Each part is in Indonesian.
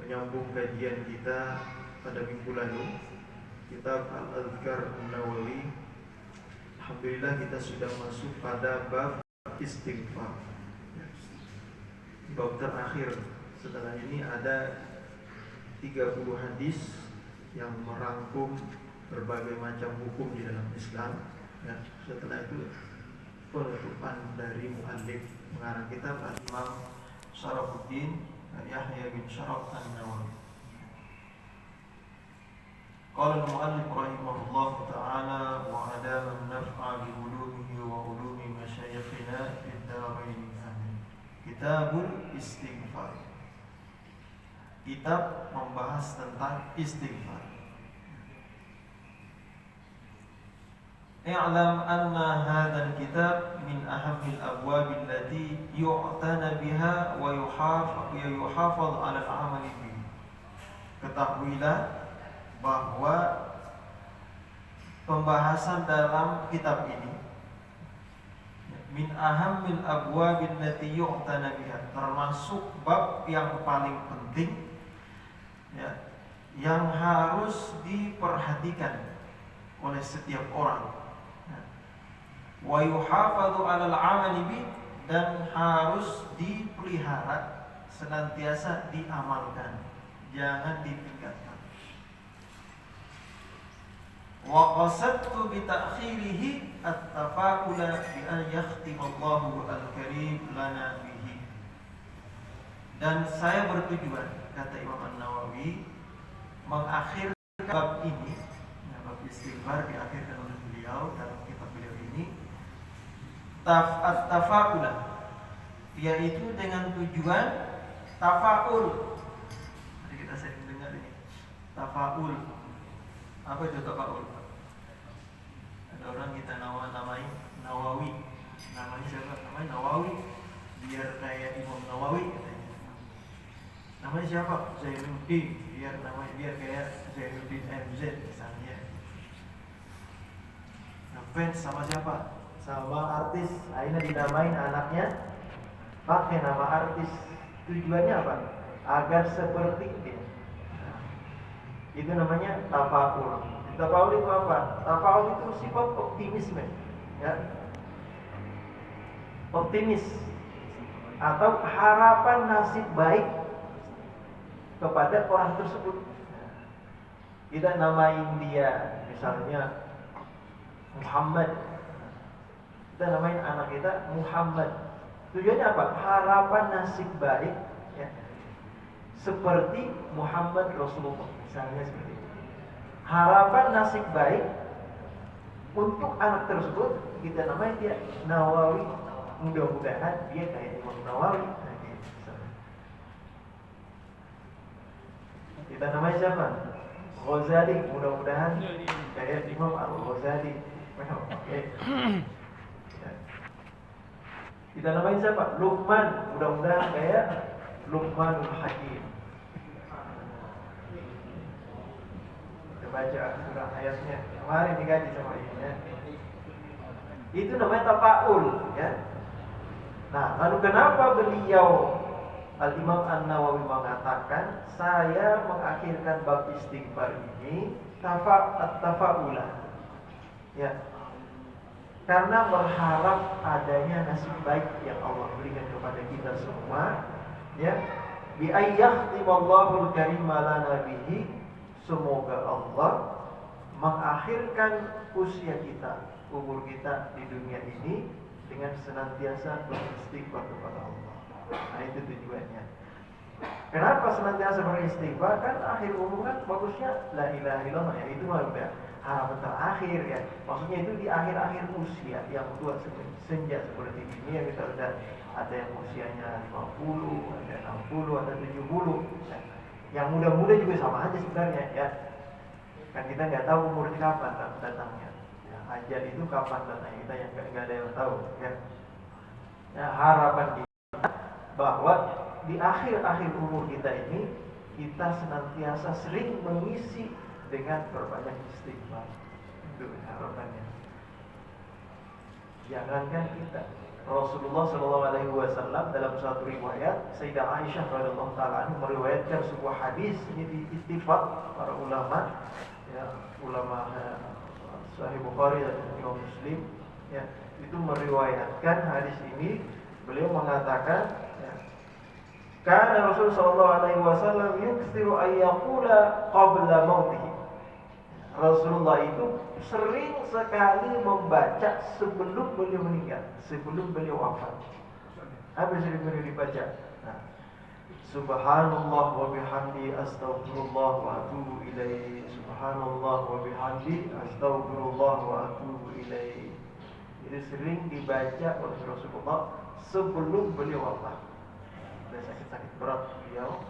menyambung kajian kita pada minggu lalu, kitab Al-Adhkar An-Nawawi. Alhamdulillah kita sudah masuk pada bab istighfar. Bab terakhir setelah ini ada 30 hadis yang merangkum berbagai macam hukum di dalam Islam. Ya, setelah itu penutupan dari muallif mengarang kitab Imam Syarafuddin Yahya bin Syaraf An-Nawawi. Qala al-muallif rahimahullah ta'ala wa adama an-naf'a bi ulumihi wa ulumi masyayikhina fid darain amin. Kitabul Istighfar. Kitab membahas tentang istighfar. I'lam anna hadzal kitab min ahammil abwab allati yu'tana biha wa yuhafaz 'ala al-'amali bihi. Ketahuilah bahwa pembahasan dalam kitab ini min ahammil abwab allati yu'tana biha, termasuk bab yang paling penting, ya, yang harus diperhatikan oleh setiap orang. Wa yuhafadhu 'alal 'amali bi, dan harus dipelihara, senantiasa diamalkan, jangan ditinggalkan. Wa qasadtu bi ta'khirihi at-tafa'ula bi an yakhtimallahu al-karim lana bihi. Dan saya bertujuan, kata Imam An-Nawawi, mengakhirkan bab ini, bab istighfar diakhirkan oleh beliau dalam kitab beliau ini, tafa'ula, yaitu dengan tujuan tafa'ul. Mari kita sering dengar ini, tafa'ul. Apa itu tafa'ul? Ada orang kita namai Nawawi. Namanya siapa? Namanya Nawawi, biar kayak Imam Nawawi katanya. Namanya siapa? Zainuddin, biar kayak Zainuddin MZ misalnya. Ngefans sama siapa? Sama artis. Akhirnya dinamain anaknya pakai nama artis. Tujuannya apa? Agar seperti dia. Itu namanya tafa'ul. Tafa'ul itu apa? Tafa'ul itu sifat optimisme, ya. Optimis atau harapan nasib baik kepada orang tersebut. Kita namain dia misalnya Muhammad. Kita namain anak kita Muhammad. Tujuannya apa? Harapan nasib baik, ya, seperti Muhammad Rasulullah, misalnya seperti itu. Harapan nasib baik untuk anak tersebut, kita namain dia Nawawi. Mudah-mudahan dia kayak Imam Nawawi. Kita namain siapa? Ghazali. Mudah-mudahan kayak Imam Al-Ghazali. Oke. Kita namain siapa? Luqman. Mudah-mudahan kayak Luqmanul Hakim. Kita baca surah ayatnya kemarin digaji sama ini, ya. Itu namanya tafa'ul, ya. Nah, lalu kenapa beliau Al-Imam An-Nawawi mengatakan saya mengakhirkan bab istighfar ini tafa'ulah, ya, karena berharap adanya nasib baik yang Allah berikan kepada kita semua, ya. Bi ayyahtimallahul karim lana bihi, semoga Allah mengakhirkan usia kita, umur kita di dunia ini dengan senantiasa beristighfar kepada Allah. Nah, itu tujuannya. Kenapa senantiasa beristighfar? Kan akhir umur kan bagusnya la ilaha illallah, ya. Itu mah udah harapan terakhir, ya. Maksudnya itu di akhir-akhir usia yang tua senja seperti ini, yang kita udah ada yang usianya 50, ada 60, ada 70. Yang muda-muda juga sama aja sebenarnya, ya. Kan kita nggak tahu umurnya kapan datangnya. Ya, ajal itu kapan datangnya, kita yang nggak ada yang tahu, ya. Ya, harapan kita bahwa di akhir-akhir umur kita ini kita senantiasa sering mengisi dengan berbanyak istighfar. Itu harapannya. Jangankan kita, Rasulullah Shallallahu Alaihi Wasallam dalam satu riwayat, Sayyidah Aisyah radhiyallahu taala meriwayatkan sebuah hadis ini diittifaq para ulama, ya, ulama Sahih Bukhari dan Imam Muslim, ya, itu meriwayatkan hadis ini. Beliau mengatakan, ya, karena Rasul Shallallahu Alaihi Wasallam yukthiru ayyaqula qabla mautihi. Rasulullah itu sering sekali membaca sebelum beliau meninggal, sebelum beliau wafat. Apa yang sering beliau dibaca? Nah, Subhanallah wa bihamdi astaghfirullah wa atubu ilaih. Subhanallah wa bihamdi astaghfirullah wa atubu ilaih. Itu sering dibaca oleh Rasulullah sebelum beliau wafat. Ada sakit-sakit berat beliau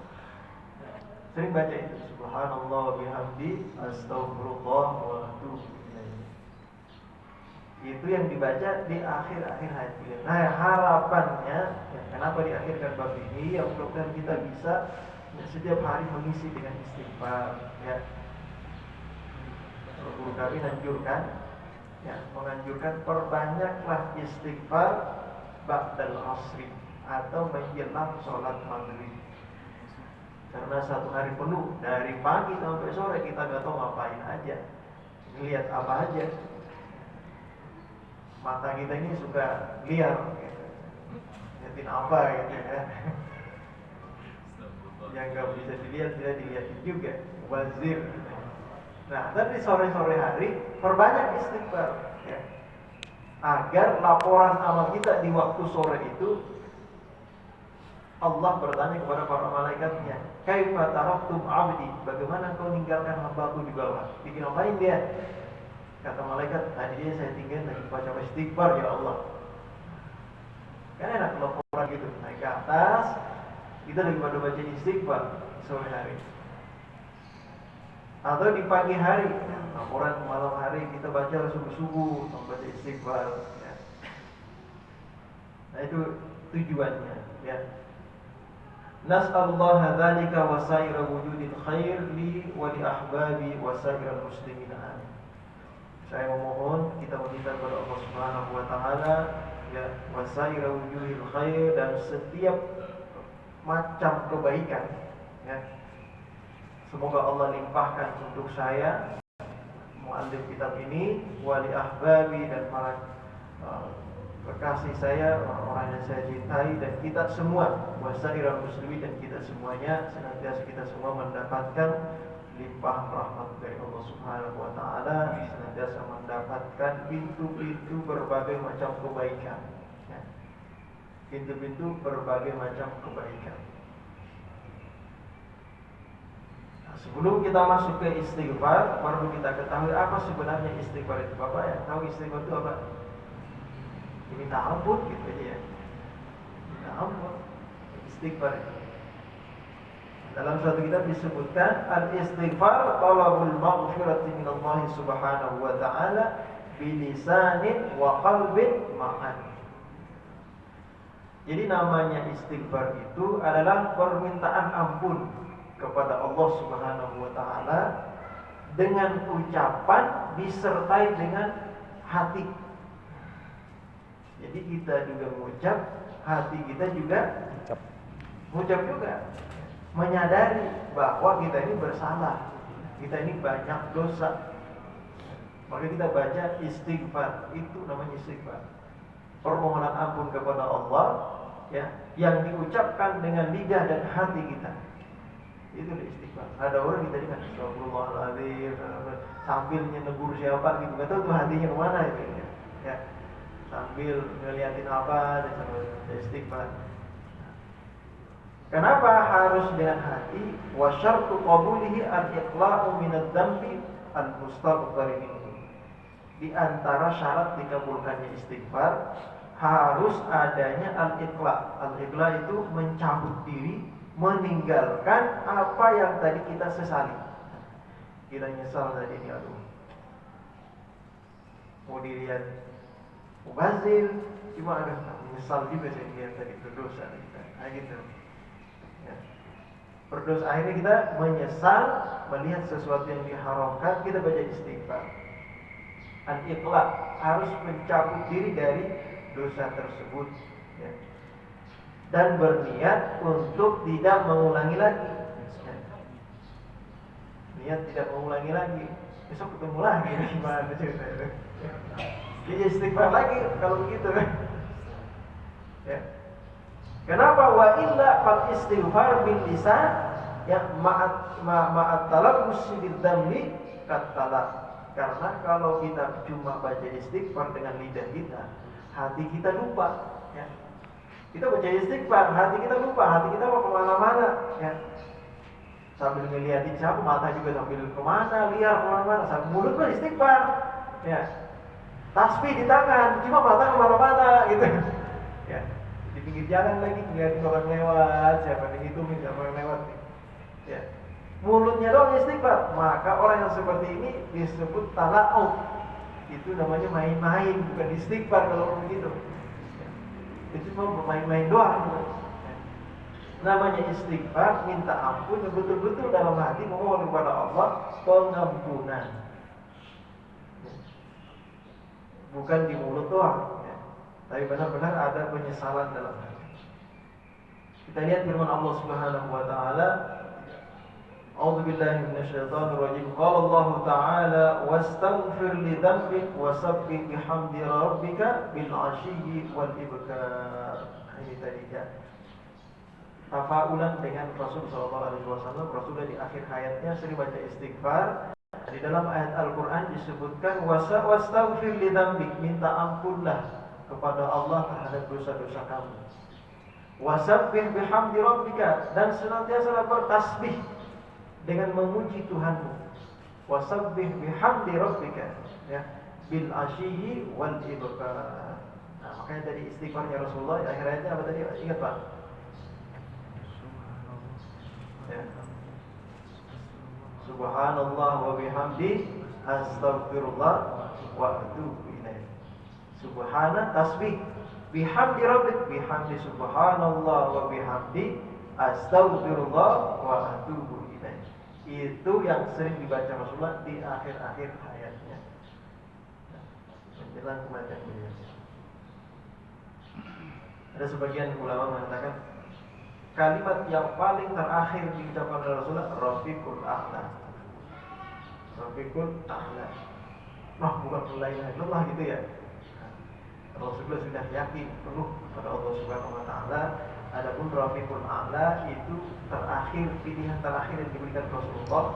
sering baca itu, Subhanallah wa bihamdi astaghfirullah wa atubu ilaih. Itu yang dibaca di akhir-akhir hayat beliau. Nah, harapannya, ya, kenapa diakhirkan bab ini? Ya, mudah-mudahan kita bisa, ya, setiap hari mengisi dengan istighfar, ya. Guru kami menganjurkan perbanyaklah istighfar ba'dal asri atau menjelang sholat maghrib. Karena satu hari penuh dari pagi sampai sore kita nggak tahu ngapain aja, ngelihat apa aja. Mata kita ini suka liar, gitu. Lihatin apa gitu ya. Yang nggak bisa dilihat tidak dilihatin juga, wazir. Nah, tapi sore-sore hari perbanyak istighfar, ya, agar laporan amal kita di waktu sore itu Allah bertanya kepada para malaikatnya, kaifa taraktum abdi, bagaimana kau ninggalkan hambaku di bawah? Bikin ngapain dia? Kata malaikat, tadi dia saya tinggal lagi baca istighfar ya Allah. Kan enak laporan gitu, naik ke atas, kita lagi pada baca istighfar sore hari. Atau di pagi hari, laporan malam hari kita baca subuh-subuh, membaca istighfar, ya. Nah, itu tujuannya, ya. Nas'alullah dzalika wa saira wujudil khair li wa li ahbabi wa sairal muslimin. Saya memohon, kita meminta kepada Allah Subhanahu wa taala, ya, wa saira wujudil khair, dan setiap macam kebaikan, ya. Semoga Allah limpahkan untuk saya muallif kitab ini, wa li ahbabi, dan para kekasih saya, orang-orang yang saya cintai, dan kita semua, wasairal muslimin, dan kita semuanya, senantiasa kita semua mendapatkan limpah rahmat dari Allah Subhanahu wa taala, senantiasa mendapatkan pintu-pintu berbagai macam kebaikan, ya. Pintu-pintu berbagai macam kebaikan. Nah, sebelum kita masuk ke istighfar, perlu kita ketahui apa sebenarnya istighfar itu. Bapak ya, tahu istighfar itu apa? Minta ampun gitu aja ya. Minta ampun, istighfar. Dalam suatu kitab disebutkan al-istighfar talabul maghfirati minallahi subhanahu wa ta'ala bilisanin wa qalbin ma'an. Jadi namanya istighfar itu adalah permintaan ampun kepada Allah Subhanahu wa ta'ala dengan ucapan disertai dengan hati. Jadi kita juga mengucap, hati kita juga mengucap juga, menyadari bahwa kita ini bersalah, kita ini banyak dosa. Maka kita baca istighfar, itu namanya istighfar. Permohonan ampun kepada Allah, ya, yang diucapkan dengan lidah dan hati kita. Itu istighfar. Ada orang kita dengan astagfirullahaladzim sambil negur siapa gitu, nggak tahu tuh hatinya kemana itu, ya. Sambil ngeliatin apa dan istighfar. Kenapa harus dengan hati? Wa syartu qabulihi al-iqla'u min adz-dzambi al-mustaghfar minhu. Di antara syarat dikabulkannya istighfar harus adanya al-iqla'. Al-iqla' itu mencabut diri, meninggalkan apa yang tadi kita sesali. Kita nyesal tadi ini, aduh, mau dilihat mubazir, cuma ada menyesal juga saya lihat tadi berdosa kita. Nah, gitu. Ya. Berdosa, akhirnya kita menyesal melihat sesuatu yang diharamkan, kita baca istighfar. Al-iqla' harus mencabut diri dari dosa tersebut, ya. Dan berniat untuk tidak mengulangi lagi, ya. Niat tidak mengulangi lagi. Besok ketemu lagi, gimana ceritanya? Dia istighfar lagi kalau begitu, ya. Kenapa? Wa illa fal istighfar bil lisan ya ma'at talabbus bil dzambi katalak. Karena kalau kita cuma baca istighfar dengan lidah kita, hati kita lupa, ya. Kita baca istighfar, hati kita lupa, hati kita mau kemana-mana, ya. Sambil ngeliatin siapa, mata juga sambil kemana, liar kemana-mana, sambil mulut pun istighfar, ya. Tasbih di tangan, cuma mata kemana-mana, gitu, ya. Di pinggir jalan lagi ngeliatin orang lewat, siapa yang ngitungin siapa yang lewat, ya. Mulutnya doang istighfar, maka orang yang seperti ini disebut tala'ub. Itu namanya main-main, bukan istighfar kalau begitu. Itu cuma bermain-main doang. Namanya istighfar, minta ampun yang betul-betul dalam hati memohon kepada Allah pengampunan. Bukan di mulut doang, ya. Tapi benar-benar ada penyesalan dalam hati. Kita lihat firman Allah Subhanahu wa taala, A'udzu billahi minasyaitonir rajim. Qala Allah Ta'ala wastaghfir li dhanbik wasabbih bihamdi rabbika bil 'ashiyyi wal ibkar. Ini tadi ya. Tafaulan dengan Rasul sallallahu alaihi wasallam. Rasulullah di akhir hayatnya sering baca istighfar. Di dalam ayat Al-Qur'an disebutkan wastaghfir li dhanbik, minta ampunlah kepada Allah terhadap dosa-dosa kamu. Wasabbih bihamdi rabbika, dan senantiasa bertasbih dengan memuji Tuhanmu. Wasabbih bihamdi rabbika, ya, bil 'ashiyyi wal ibkar. Nah, makanya tadi istighfarnya Rasulullah akhir ayatnya apa tadi? Ingat Pak? Ya. Subhanallah wa bihamdi astaghfirullah wa atubu ilaih. Subhana tasbih, bihamdi rabbik, bihamdi subhanallah wa bihamdi astaghfirullah wa atubu ilaih. Itu yang sering dibaca Rasulullah di akhir-akhir hayatnya, menjelang kematian beliau. Ada sebagian ulama mengatakan kalimat yang paling terakhir diucapkan oleh Rasulullah Rafiqul A'la. Rafiqul A'la. Nah, bukan la ilaha illallah gitu ya. Rasulullah sudah yakin penuh pada Allah Subhanahu wa taala. Adapun Rafiqul A'la itu terakhir, pilihan terakhir yang diberikan Rasulullah.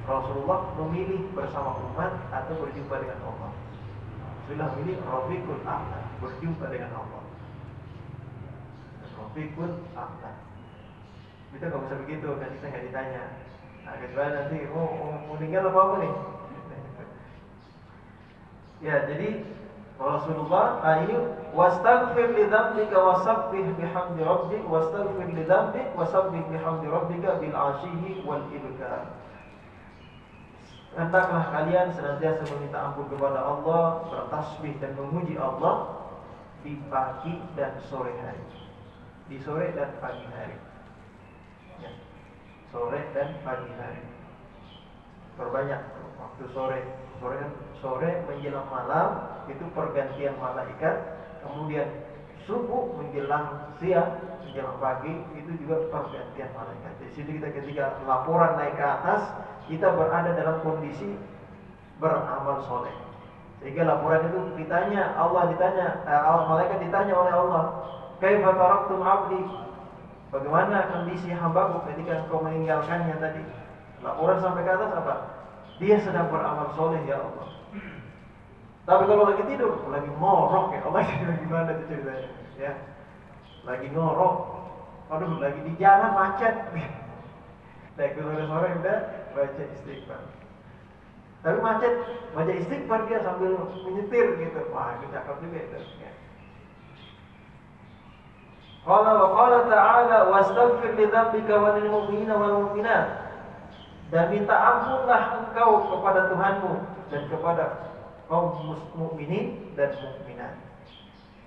Rasulullah memilih bersama umat atau berjumpa dengan Allah. Sudah memilih Rafiqul A'la, berjumpa dengan Allah. Rafiqul A'la. Kita nggak bisa begitu, kan kita nggak ditanya. Nah, kecuali nanti mau meninggal apa nih? Ya, jadi Rasulullah ini wastaghfir li dzambika wasabbih bihamdi rabbik, wastaghfir li dzambik wasabbih bihamdi rabbika bil 'ashiyyi wal ibkar. Hendaklah kalian senantiasa meminta ampun kepada Allah, bertasbih dan memuji Allah di pagi dan sore hari. Di sore dan pagi hari. Ya. Sore dan pagi hari. Perbanyak waktu sore. Sore menjelang malam itu pergantian malaikat. Kemudian subuh menjelang siang, menjelang pagi itu juga pergantian malaikat. Di sini kita ketika laporan naik ke atas, kita berada dalam kondisi beramal soleh. Sehingga laporan itu ditanya, malaikat ditanya oleh Allah, kaifa taraktum 'abdi? Bagaimana kondisi hambaku ketika engkau meninggalkannya tadi? Laporan sampai ke atas apa? Dia sedang beramal soleh ya Allah. Tapi kalau lagi tidur, lagi ngorok ya Allah, gimana itu ceritanya? Ya, lagi ngorok, aduh lagi di jalan macet. Nah, sore udah baca istighfar. Tapi macet, baca istighfar dia sambil menyetir gitu. Wah, itu cakep juga itu. Ya. Qala ta'ala wastaghfir li dzambika wa lil mu'minina wal mu'minat. Dan minta ampunlah engkau kepada Tuhanmu dan kepada kaum mukminin dan mukminat.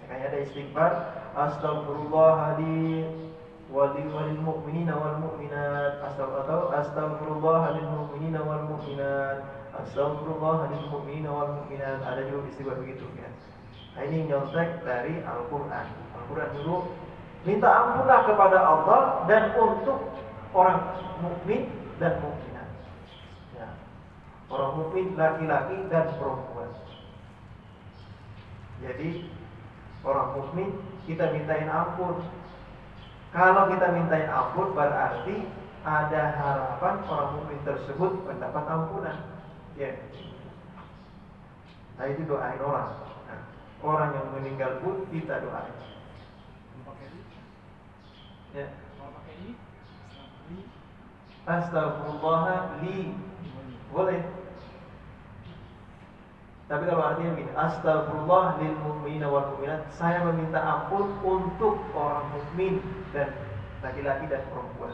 Makanya ada istighfar, astaghfirullahaladzim walil mu'minina wal mu'minat, astaghfirullahalil mu'minina wal mu'minat, astaghfirullahalil mu'minina wal mu'minat. Ada juga istighfar begitu ya. Nah, ini nyontek dari Al-Quran. Al-Quran dulu, minta ampunlah kepada Allah dan untuk orang mukmin dan mukminat. Ya. Orang mukmin laki-laki dan perempuan. Jadi orang mukmin kita mintain ampun. Kalau kita mintain ampun berarti ada harapan orang mukmin tersebut mendapat ampunan. Ya. Nah, itu doain orang. Nah, orang yang meninggal pun kita doain. Ya. Astagfirullah li. Boleh. Tapi kalau artinya begini, astagfirullah lil mu'minina wal mu'minat, saya meminta ampun untuk orang mukmin dan laki-laki dan perempuan.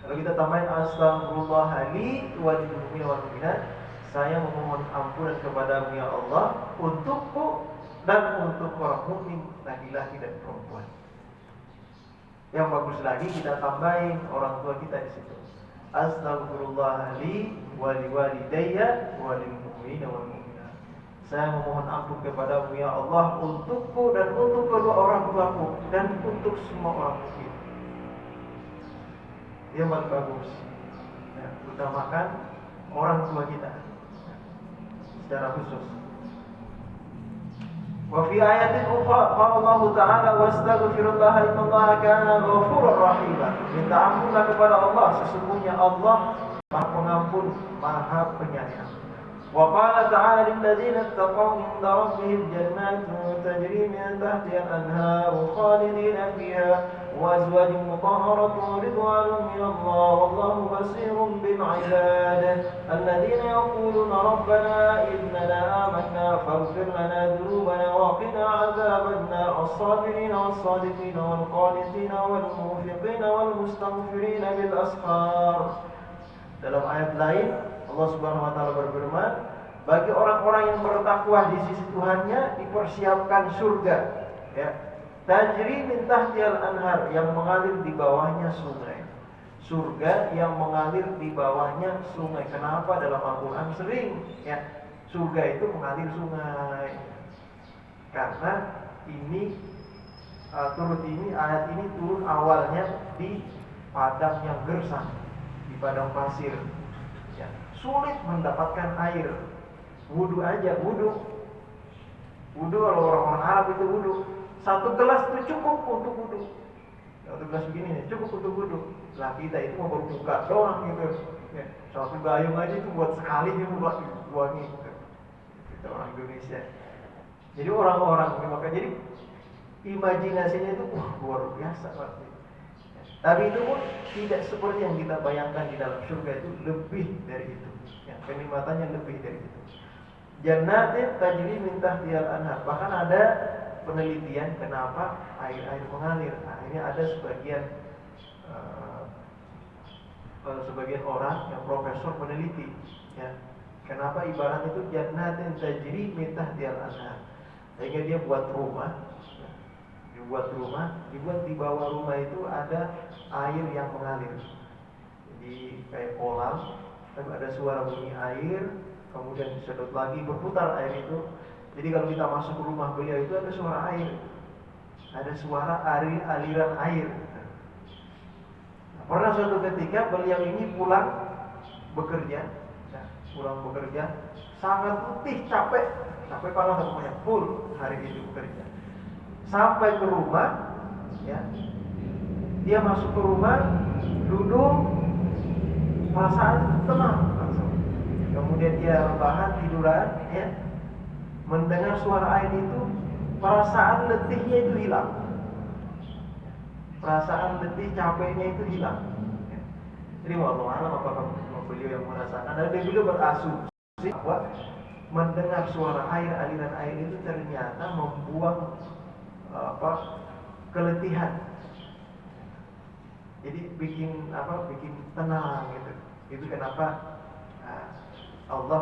Kalau kita tambahin astagfirullah li wal mu'minina wal mu'minat, saya memohon ampunan kepadamu ya Allah untukku dan untuk orang mukmin laki-laki dan perempuan. Yang bagus lagi kita tambahin orang tua kita di situ. Astaghfirullah li wa liwalidayya wa lil mu'minina wal mu'minat. Saya memohon ampun kepadamu ya Allah untukku dan untuk kedua orang tuaku dan untuk semua orang mukmin. Yang paling bagus. Ya, utamakan orang tua kita secara khusus. Wa fi ayatin ukhra qala Allah Ta'ala wastaghfirullaha innallaha kana ghafurur rahim. Minta ampunlah kepada Allah, sesungguhnya Allah Maha Pengampun, Maha Penyayang. Wa qala ta'ala lil ladzina ittaqaw 'inda rabbihim jannatun tajri min tahtiha al-anharu khalidina fiha wa azwajun mutahharatun ridwanun min Allah wallahu basirun bil 'ibad alladhina yaquluna rabbana innana amanna faghfir lana dhunubana wa qina 'adzaban nar as-sabirin was-sadiqin wal-qanitin wal-munfiqin wal-mustaghfirin bil ashar. Dalam ayat lain Allah Subhanahu wa taala berfirman, bagi orang-orang yang bertakwa di sisi Tuhannya dipersiapkan surga, ya. Tajri min tahtihal anhar, yang mengalir di bawahnya sungai. Surga yang mengalir di bawahnya sungai. Kenapa dalam Al-Qur'an sering ya surga itu mengalir sungai? Karena ini ayat ini turun awalnya di padang yang gersang, di padang pasir. Ya, sulit mendapatkan air. Wudu aja, wudu kalau orang-orang Arab itu wudu, satu gelas itu cukup untuk wudu. Satu gelas begini nih, cukup untuk wudu. Lah kita itu mau berbuka doang gitu. Ya, satu gayung aja itu buat sekali dia buat gitu. Kita orang Indonesia. Jadi orang-orang maka jadi imajinasinya itu luar biasa pasti. Tapi itu pun tidak seperti yang kita bayangkan di dalam surga, itu lebih dari itu. Ya, kenikmatannya lebih dari itu. Jannatin tajri min tahtihal anhar. Bahkan ada penelitian kenapa air-air mengalir. Nah, ini ada sebagian orang yang profesor peneliti, ya. Kenapa ibarat itu jannatin tajri min tahtihal anhar. Sehingga dia buat rumah, dibuat di bawah rumah itu ada air yang mengalir. Jadi kayak kolam, tapi ada suara bunyi air, kemudian disedot lagi berputar air itu. Jadi kalau kita masuk ke rumah beliau itu ada suara air, ada suara aliran air. Nah, pernah suatu ketika beliau ini pulang bekerja, sangat letih, capek panas semuanya, full hari itu bekerja. Sampai ke rumah, ya, dia masuk ke rumah, duduk, perasaan tenang langsung. Kemudian dia rebahan, tiduran, ya, mendengar suara air itu, perasaan letihnya itu hilang, perasaan letih capeknya itu hilang. Ya. Jadi wallahu a'lam apakah beliau yang merasakan, dan beliau berasumsi bahwa mendengar suara air, aliran air itu ternyata membuang keletihan. Jadi bikin tenang gitu. Itu kenapa Allah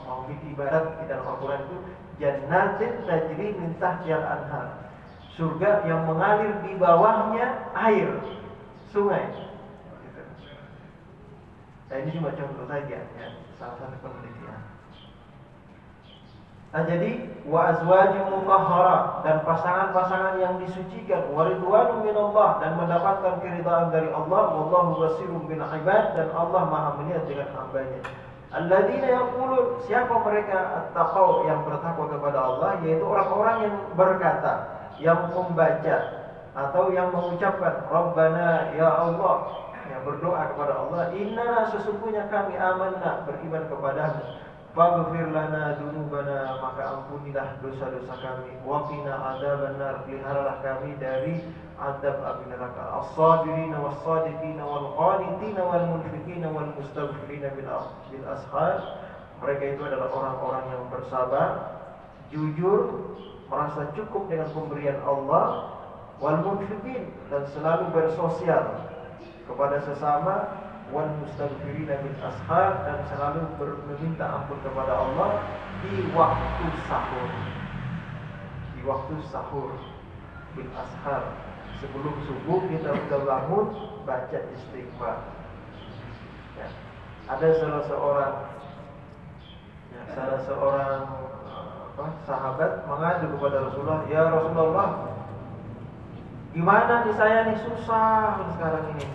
mau bikin ibarat di dalam Al-Quran itu jannatin tajri min tahtihal anhar. Surga yang mengalir di bawahnya air, sungai. Gitu. Nah, ini cuma contoh saja, ya, salah satu penelitian. Nah, jadi wa azwajun mutahhara, dan pasangan-pasangan yang disucikan, wa ridwanun minallah, dan mendapatkan keridhaan dari Allah, wallahu basirun bil ibad, dan Allah Maha melihat dengan hamba-Nya. Alladzina yaqulun, siapa mereka? At-taqaw, yang bertakwa kepada Allah, yaitu orang-orang yang berkata, yang membaca atau yang mengucapkan Rabbana, ya Allah, yang berdoa kepada Allah, inna, sesungguhnya kami amanna, beriman kepadamu, faghfir lana dzunubana, maka ampunilah dosa-dosa kami, wa qina adzabannar, peliharalah kami dari azab api neraka, as-sabirina was-sadiqina wal-qanitina wal-munfiqina wal-mustaghfirina bil ashar. Mereka itu adalah orang-orang yang bersabar, jujur, merasa cukup dengan pemberian Allah, wal-munfiqin, dan selalu bersosial kepada sesama, wal mustaghfirina bil ashar, dan selalu meminta ampun kepada Allah di waktu sahur. Di waktu sahur, bil ashar, sebelum subuh kita sudah bangun, baca istighfar. Ya. Ada salah seorang sahabat mengadu kepada Rasulullah, ya Rasulullah, gimana nih saya nih, susah sekarang ini,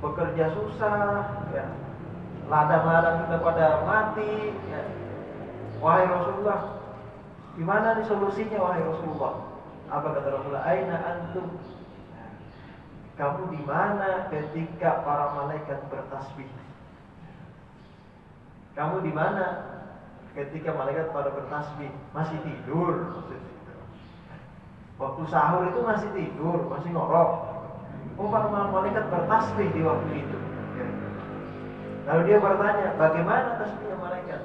bekerja susah, ya, ladang-ladang kita pada mati, ya. Wahai Rasulullah, gimana nih solusinya wahai Rasulullah? Apa kata Rasulullah? Aina antum? Kamu di mana ketika para malaikat bertasbih? Kamu di mana ketika malaikat pada bertasbih? Masih tidur? Waktu sahur itu masih tidur, masih ngorok. Para malaikat bertasbih di waktu itu. Lalu dia bertanya, bagaimana tasbihnya malaikat?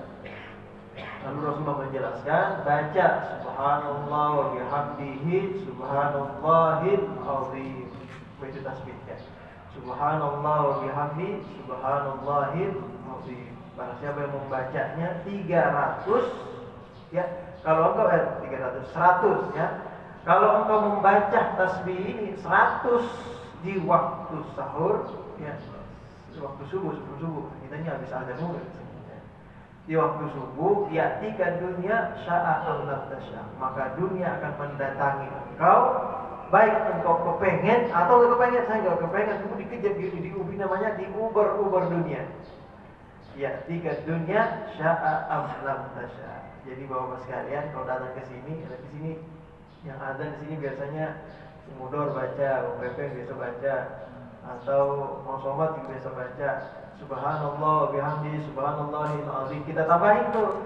Lalu Rasulullah menjelaskan, baca subhanallah wa bihamdihi subhanallahil azim. Itu tasbihnya. Subhanallah wa bihamdi subhanallahil azim. Barang siapa yang membacanya 300, ya. Kalau engkau 300, 100, ya. Kalau engkau membaca tasbih ini 100 di waktu sahur, ya, di waktu subuh, sebelum subuh, kita ini habis azan dulu, ya. Di waktu subuh, yatika dunia sya'a amlat tasya, maka dunia akan mendatangi engkau, baik engkau kepengen atau gak kepengen. Saya gak kepengen, kamu dikejar diubi, namanya diuber dunia. Yatika dunia sya'a amlat tasya. Jadi bapak sekalian, kalau datang ke sini, ada di sini yang ada di sini biasanya Mudor baca, UPP biasa baca, atau mau sholat juga biasa baca subhanallah bihamdi subhanallahil azim. Kita tambahin tuh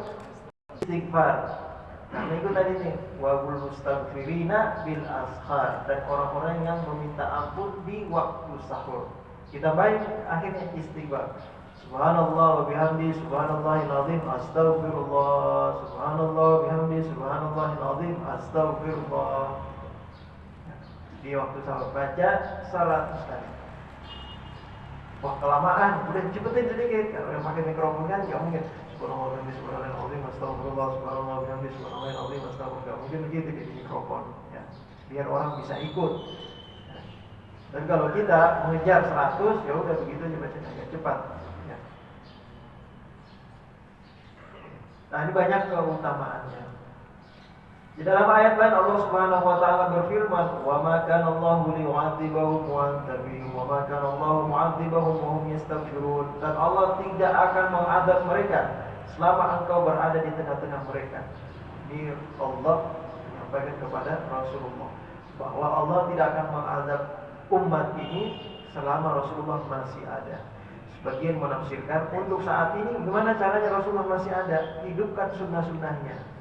istighfar. Karena itu tadi nih, wabul mustaghfirina bil ashar, dan orang-orang yang meminta ampun di waktu sahur. Kita tambahin akhirnya istighfar. Subhanallah wa bihamdi subhanallahil azim astaghfirullah. Subhanallah bihamdi subhanallahil azim astaghfirullah. Di waktu sahur baca 100 kali. Wah kelamaan, udah cepetin sedikit. Kalau yang pakai mikrofon kan nggak mungkin. Subhanallah bihamdi subhanallahil azim astaghfirullah. Subhanallah bihamdi subhanallahil azim astaghfirullah. Nggak mungkin begitu di mikrofon, ya. Biar orang bisa ikut. Dan kalau kita mengejar 100, ya udah begitu aja bacanya agak cepat. Ya. Nah ini banyak keutamaannya. Di dalam ayat lain Allah Subhanahu wa taala berfirman, "Wa ma kana Allahu liyu'adzibahum wa anta bihim, wa ma kana Allahu mu'adzibahum wa hum yastaghfirun." Dan Allah tidak akan mengadab mereka selama engkau berada di tengah-tengah mereka. Ini Allah menyampaikan kepada Rasulullah bahwa Allah tidak akan mengadab umat ini selama Rasulullah masih ada. Sebagian menafsirkan untuk saat ini gimana caranya Rasulullah masih ada, hidupkan sunnah-sunnahnya.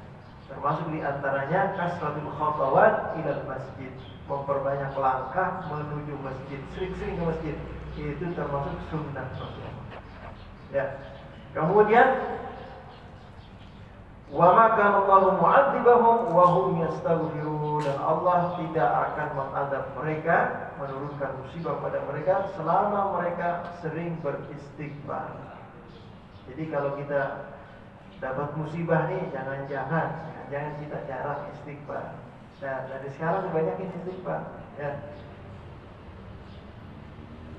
Termasuk diantaranya kasratul khatawat ilal masjid, memperbanyak langkah menuju masjid, sering-sering ke masjid. Itu termasuk sunnah Rasulullah. Ya. Kemudian wa ma kana Allahu mu'adzibahum wa hum yastaghfirun, dan Allah tidak akan mengadab mereka, menurunkan musibah pada mereka selama mereka sering beristighfar. Jadi kalau kita dapat musibah nih, jangan kita jarang istighfar. Nah, dari sekarang banyakin istighfar, ya.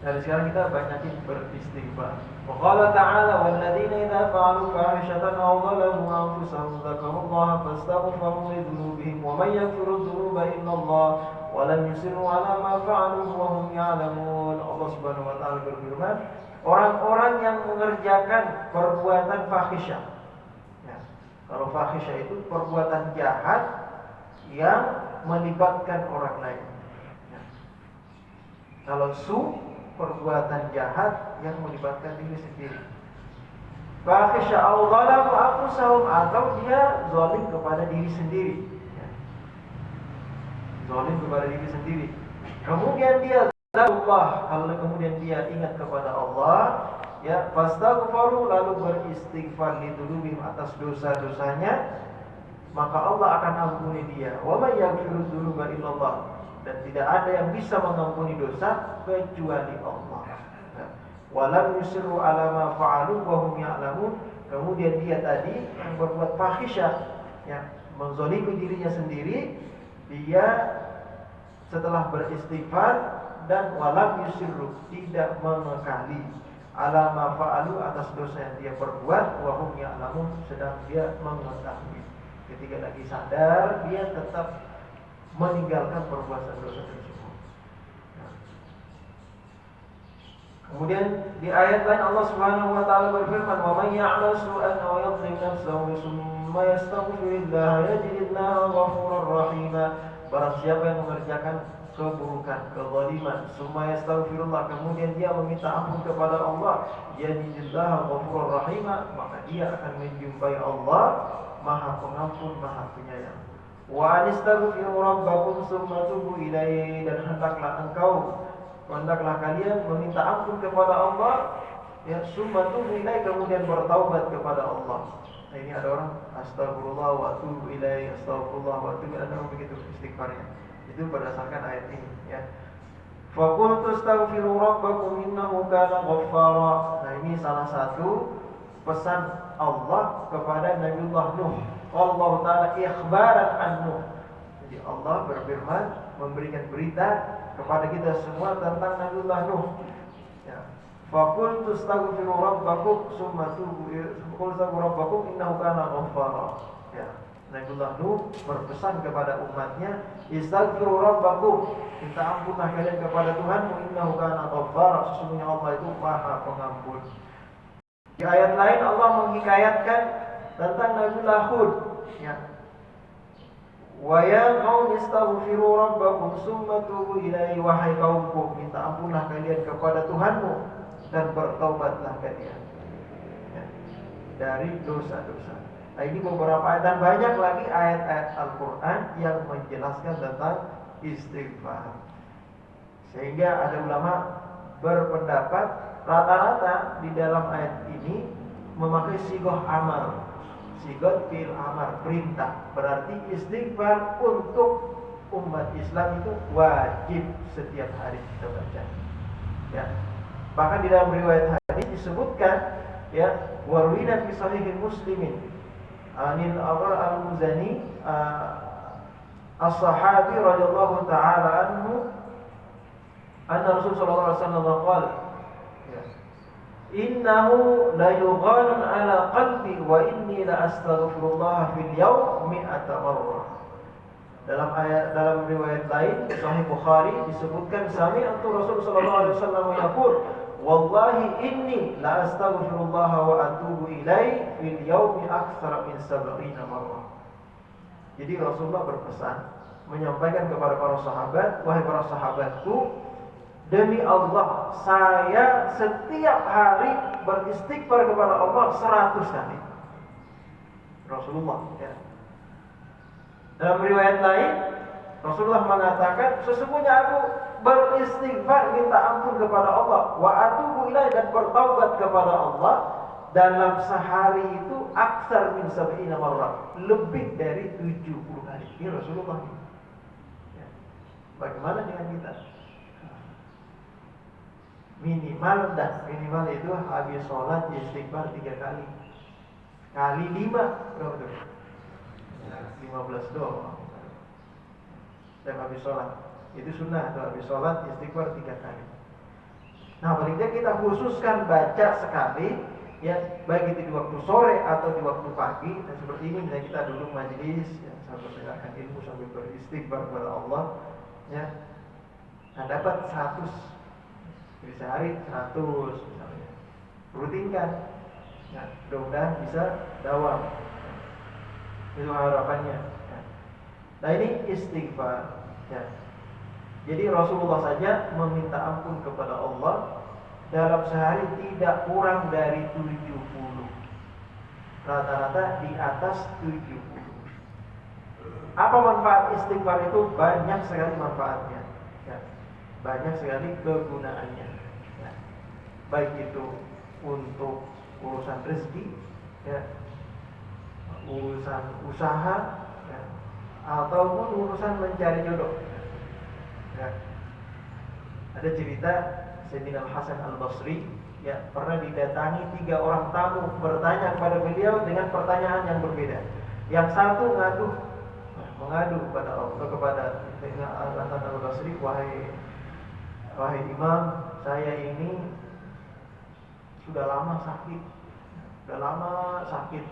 Dari sekarang kita banyakin beristighfar. Wa qala ta'ala walladzina idza fa'alu fahishatan aw dhalamu anfusahum dzakarullaha fastaghfiru li dzunubihim wa may yaghfiru dzunuba illallah wa lam yusirru 'ala ma fa'alu wa hum ya'lamun. Allah Subhanahu wa taala berfirman, orang-orang yang mengerjakan perbuatan fahisyah. Ya. Kalau fahisyah itu perbuatan jahat yang melibatkan orang lain. Ya. Kalau perbuatan jahat yang melibatkan diri sendiri. Fahisha au zalamu anfusahum, atau dia zalim kepada diri sendiri. Ya. Zalim kepada diri sendiri. Kemudian dia Allah, kalau kemudian dia ingat kepada Allah, ya, fastaghfaru, lalu beristighfar lidulubihim atas dosa-dosanya, maka Allah akan ampuni dia. Wa may yaghfiru dzunuba illallah, dan tidak ada yang bisa mengampuni dosa kecuali Allah. Walam yusirru ala ma fa'alu wa hum ya'lamun. Kemudian dia tadi yang berbuat fahisyah, ya, menzalimi dirinya sendiri, dia setelah beristighfar dan walam yusirru, tidak mengekali ala ma fa'alu, atas dosa yang dia perbuat, wa hum ya'lamun, sedang dia mengetahui. Ketika lagi sadar, dia tetap meninggalkan perbuatan dosa tersebut. Kemudian di ayat lain Allah Subhanahu wa taala berfirman, "Wa may ya'mal su'an aw yadhlim nafsahu tsumma yastaghfirillah yajidillahu ghafurur rahim." Barang siapa yang mengerjakan keburukan, kezaliman, tsumma yastaghfirullah, kemudian dia meminta ampun kepada Allah, yajidillahu ghafurur rahim, maka dia akan menjumpai Allah Maha Pengampun, Maha Penyayang. Wa anistaghfiru rabbakum tsumma tubu ilaihi, dan hendaklah kalian meminta ampun kepada Allah, ya, tsumma tubu ilaihi, kemudian bertaubat kepada Allah. Nah, ini ada orang astagfirullah wa atubu ilaihi, astagfirullah wa atubu ilaihi, ada begitu istighfarnya. Itu berdasarkan ayat ini, ya. Fa qultu astaghfiru rabbakum innahu kana ghaffara. Nah, ini salah satu pesan Allah kepada Nabiullah Nuh. Allah Ta'ala ikhbaran an Nuh. Jadi Allah berfirman, memberikan berita kepada kita semua tentang Nabiullah Nuh. Ya. Faqultu astaghfiru rabbakum tsumma tubu rabbakum innahu kana ghaffara. Ya. Nabiullah Nuh berpesan kepada umatnya, istaghfiru rabbakum, minta ampunlah kalian kepada Tuhanmu, innahu kana ghaffara, sesungguhnya Allah itu Maha Pengampun. Di ayat lain Allah menghikayatkan tentang Nabiullah Hud, ya. Wa ya qaum istaghfiru rabbakum tsumma tubu ilaihi, wahai kaumku, minta ampunlah kalian kepada Tuhanmu dan bertaubatlah kalian, ya, dari dosa-dosa. Nah, ini beberapa ayat, dan banyak lagi ayat-ayat Al-Quran yang menjelaskan tentang istighfar. Sehingga ada ulama berpendapat rata-rata di dalam ayat ini memakai sigoh amar, sigoh fi'il amar, perintah. Berarti istighfar untuk umat Islam itu wajib setiap hari kita baca, ya. Bahkan di dalam riwayat hadis disebutkan, ya, warwina fi sahih muslimin anil Abar al-Muzani as-sahabi radhiyallahu ta'ala anhu anna Rasulullah sallallahu alaihi wasallam qala, innahu la yughanun ala qalbi wa inni la astaghfirullah fil yawm mi'ata marrah. Dalam riwayat lain Sahih Bukhari disebutkan, sami'tu Rasul sallallahu alaihi wasallam yaqul, wallahi inni la astaghfirullah wa atubu ilaihi fil yawmi aktsara min 70 marrah. Jadi Rasulullah berpesan, menyampaikan kepada para sahabat, wahai para sahabatku, demi Allah, saya setiap hari beristighfar kepada Allah 100 kali. Rasulullah, ya. Dalam riwayat lain, Rasulullah mengatakan, sesungguhnya aku beristighfar, minta ampun kepada Allah, wa atubu ilaihi, dan bertaubat kepada Allah dalam sehari itu aksar min 70 marrah, lebih dari 70 kali. Ini Rasulullah. Ya. Bagaimana dengan kita? Minimal itu habis sholat istighfar 3 kali, kali 5 berapa tuh? 15 doang. Dan habis sholat itu sunnah, atau habis sholat istighfar 3 kali. Nah, paling tidak kita khususkan baca sekali, ya, baik itu di waktu sore atau di waktu pagi. Dan seperti ini, misalnya kita duduk majelis, ya, sambil mendengarkan ilmu sambil beristighfar kepada Allah, ya, nah dapat 100, jadi sehari 100 misalnya. Rutinkan, ya, mudah-mudahan bisa dawam. Itu harapannya. Ya. Nah ini istighfar. Ya. Jadi Rasulullah saja meminta ampun kepada Allah dalam sehari tidak kurang dari 70. Rata-rata di atas 70. Apa manfaat istighfar itu? Banyak sekali manfaatnya. Ya. Banyak sekali kegunaannya. Ya. Baik itu untuk urusan rezeki, ya, urusan usaha, ya, ataupun urusan mencari jodoh. Ya. Ada cerita Sayyidina Hasan Al-Basri, ya, pernah didatangi 3 orang tamu bertanya kepada beliau dengan pertanyaan yang berbeda. Yang satu mengadu kepada Sayyidina Hasan Al-Basri, wahai Imam, saya ini sudah lama sakit,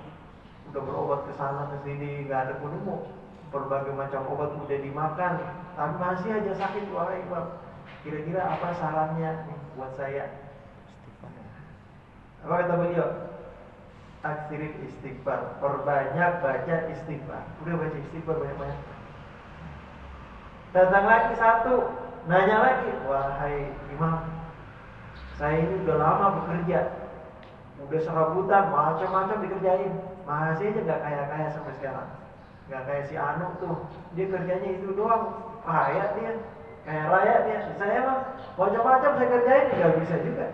udah berobat ke sana ke sini, nggak ada penemu, berbagai macam obat udah dimakan, tapi masih aja sakit, wahai Imam. Kira-kira apa sarannya nih buat saya? Apa kata beliau? Aksirin istighfar, perbanyak baca istighfar. Udah baca istighfar banyak-banyak. Datang lagi satu, nanya lagi, wahai Imam, saya ini udah lama bekerja, udah serabutan, macam-macam dikerjain, masih aja nggak kaya-kaya sampai sekarang. Nggak kayak si Anu tuh, dia kerjanya itu doang, kaya dia, kaya raya dia. Saya mah macam-macam saya kerjain, nggak bisa juga.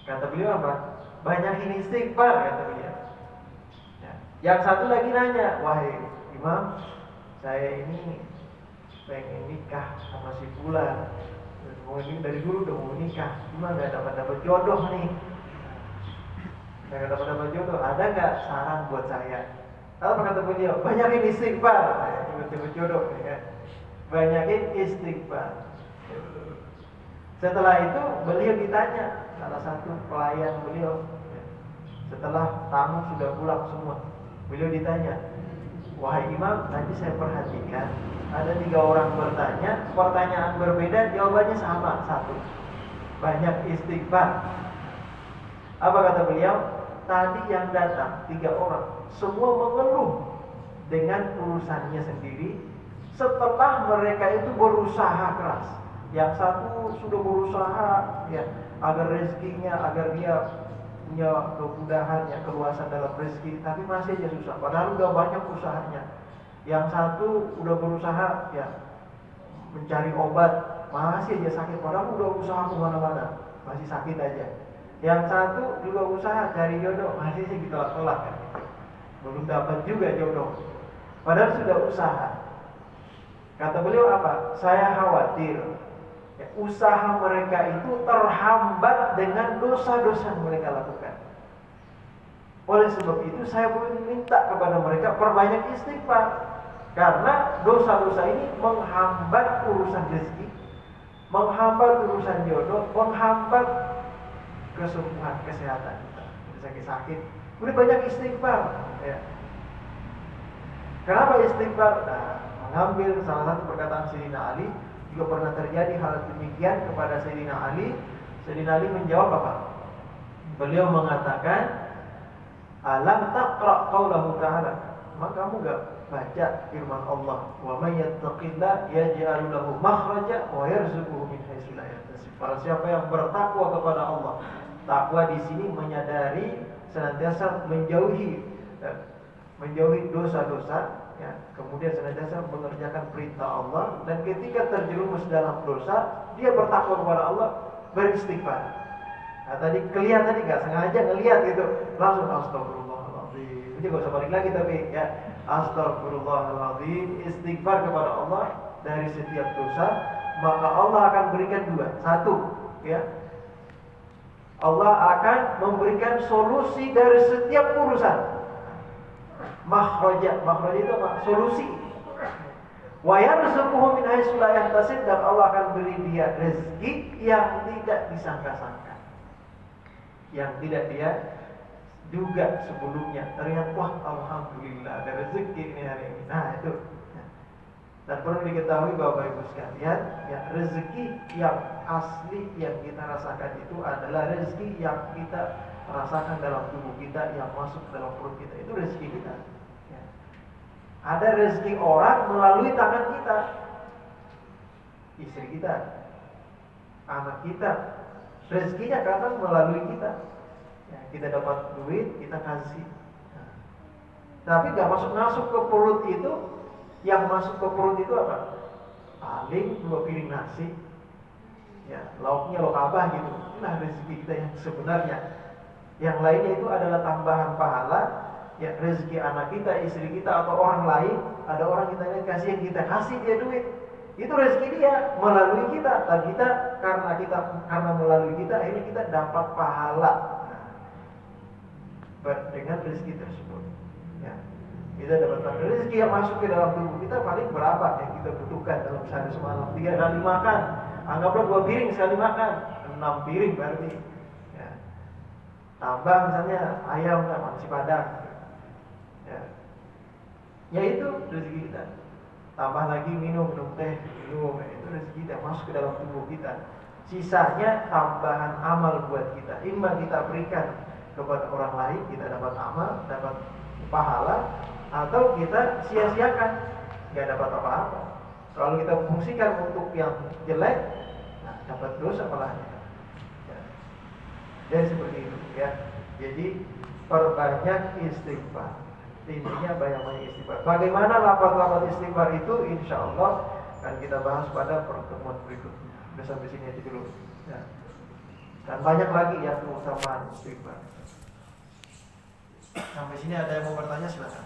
Kata beliau apa? Banyakin istighfar, kata beliau. Ya. Yang satu lagi nanya, wahai Imam, saya ini pengen nikah sama si Fulan. Dari dulu udah mau nikah, cuma nggak dapat jodoh nih. Nggak dapat jodoh. Ada nggak saran buat saya? Apa kata beliau? Banyakin istighfar. Coba jodoh, ya. Banyakin istighfar. Setelah itu beliau ditanya salah satu pelayan beliau. Setelah tamu sudah pulang semua, beliau ditanya, wahai Imam, nanti saya perhatikan ada 3 orang bertanya, pertanyaan berbeda, jawabannya sama satu. Banyak istighfar. Apa kata beliau? Tadi yang datang 3 orang, semua mengeluh dengan urusannya sendiri. Setelah mereka itu berusaha keras, yang satu sudah berusaha, ya, agar rezekinya, agar dia punya kemudahan, ya, keluasan dalam rezeki, tapi masih aja susah. Padahal udah banyak usahanya. Yang satu udah berusaha, ya, mencari obat, masih aja sakit. Padahal udah usaha kemana-mana, masih sakit aja. Yang satu juga usaha cari jodoh, masih sih ditolak-tolak, kan? Belum dapat juga jodoh. Padahal sudah usaha. Kata beliau apa? Saya khawatir, ya, usaha mereka itu terhambat dengan dosa-dosa yang mereka lakukan. Oleh sebab itu saya minta kepada mereka perbanyak istighfar. Karena dosa-dosa ini menghambat urusan rezeki, menghambat urusan jodoh, menghambat kesembuhan, kesehatan kita. Sakit-sakit, udah banyak istighfar, ya. Kenapa istighfar? Nah, mengambil salah satu perkataan Sayyidina Ali, juga pernah terjadi hal demikian kepada Sayyidina Ali. Sayyidina Ali menjawab apa? Beliau mengatakan, alam taqra qaulahu ta'ala, maka kamu enggak baca firman Allah, wa may yattaqillah yaj'al lahu makhraja wa yarzuquhu min haitsu la yahtasib. Para siapa yang bertakwa kepada Allah. Takwa di sini menyadari, senantiasa menjauhi dosa-dosa, ya, kemudian senantiasa mengerjakan perintah Allah, dan ketika terjerumus dalam dosa, dia bertakwa kepada Allah, beristighfar. Nah, tadi kelihatan tadi nggak sengaja ngelihat gitu, langsung astagfirullahaladzim. Ini nggak usah balik lagi tapi, ya, astagfirullahaladzim, istighfar kepada Allah dari setiap dosa, maka Allah akan berikan 2. Satu, ya, Allah akan memberikan solusi dari setiap urusan. Makhraja itu apa? Solusi. Wa yarzuquhu min haitsu la yahtasib, dan Allah akan beri dia rezeki yang tidak disangka-sangka, yang tidak dia duga sebelumnya. Ternyata wah alhamdulillah ada rezeki ini hari ini. Nah itu. Dan perlu diketahui Bapak Ibu sekalian, ya rezeki yang asli yang kita rasakan itu adalah rezeki yang kita rasakan dalam tubuh kita, yang masuk dalam perut kita. Itu rezeki kita. Ada rezeki orang melalui tangan kita, istri kita, anak kita, rezekinya kadang melalui kita. Ya, kita dapat duit, kita kasih. Nah, tapi nggak masuk ke perut itu. Yang masuk ke perut itu apa? Paling 2 piring nasi, ya lauknya lauk abah gitu. Inilah rezeki kita yang sebenarnya. Yang lainnya itu adalah tambahan pahala. Ya rezeki anak kita, istri kita, atau orang lain. Ada orang kita lihat kasih, yang kita kasih dia duit, itu rezeki dia melalui kita. Dan kita karena melalui kita akhirnya kita dapat pahala dengan rezeki tersebut. Ya, kita dapat rezeki yang masuk ke dalam tubuh kita paling berapa yang kita butuhkan dalam sehari semalam. 3 kali makan, anggaplah 2 piring sekali makan, 6 piring berarti. Ya. Tambah misalnya ayam nasi padang. Ya itu rezeki kita. Tambah lagi minum teh, itu rezeki kita masuk ke dalam tubuh kita. Sisanya tambahan amal buat kita. Imma kita berikan kepada orang lain, kita dapat amal, dapat pahala, atau kita sia-siakan, nggak dapat apa-apa. Kalau kita fungsikan untuk yang jelek, nah, dapat dosa malahnya. Ya. Jadi seperti itu ya. Jadi perbanyak istighfar. Intinya banyak-banyak istighfar. Bagaimana lafaz-lafaz istighfar itu, insya Allah akan kita bahas pada pertemuan berikutnya. Udah sampai sini aja dulu. Ya. Dan banyak lagi ya keutamaan istighfar. Sampai sini ada yang mau bertanya, silakan.